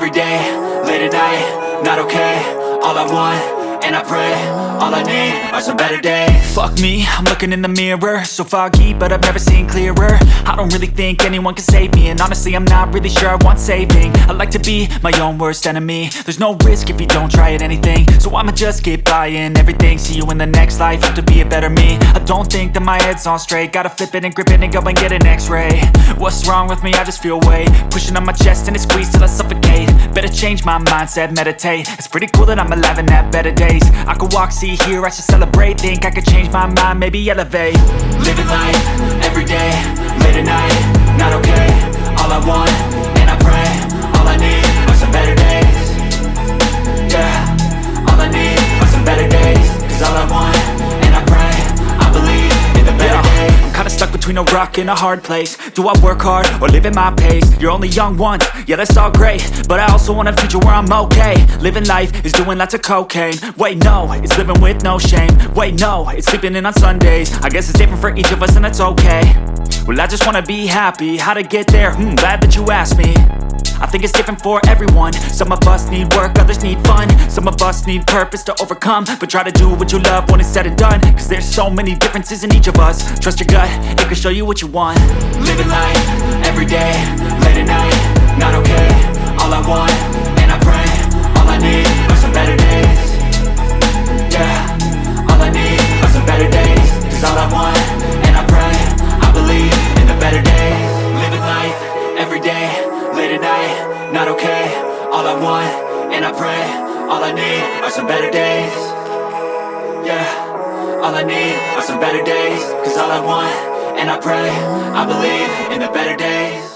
every day, late at night, not okay. All I want, and I pray, all I need are some better days. Fuck me, I'm looking in the mirror, so foggy, but I've never seen clearer. I don't really think anyone can save me, and honestly I'm not really sure I want saving. I like to be my own worst enemy. There's no risk if you don't try at anything, so I'ma just keep buying everything. See you in the next life, have to be a better me. I don't think that my head's on straight, gotta flip it and grip it and go and get an x-ray. What's wrong with me? I just feel weight pushing on my chest and it squeezes till I suffocate. Better change my mindset, meditate. It's pretty cool that I'm alive and have better days. I could walk, see, hear, I should celebrate. Think I could change my mind, maybe elevate. Living life, every day, late at night, not okay. All I want, and I pray, all I need are some better days. Yeah, all I need are some better days. Cause all I want, and I pray, I believe in the better days. I'm kinda stuck between a rock and a hard place. Do I work hard or live at my pace? You're only young once, yeah that's all great, but I also want a future where I'm okay. Living life is doing lots of cocaine. Wait no, it's living with no shame. Wait no, it's sleeping in on Sundays. I guess it's different for each of us and that's okay. Well I just wanna be happy, how to get there? Glad that you asked me. I think it's different for everyone. Some of us need work, others need fun. Some of us need purpose to overcome. But try to do what you love when it's said and done. Cause there's so many differences in each of us. Trust your gut, it can show you what you want. Living life, every day, late at night, not okay. All I want, and I pray, all I need are some better days. Yeah, all I need are some better days. Cause all I want, and I pray, I believe in the better days. Living life, every day, late at night, not okay. All I want, and I pray, all I need are some better days. Yeah, all I need are some better days. Cause all I want, and I pray, I believe in the better days.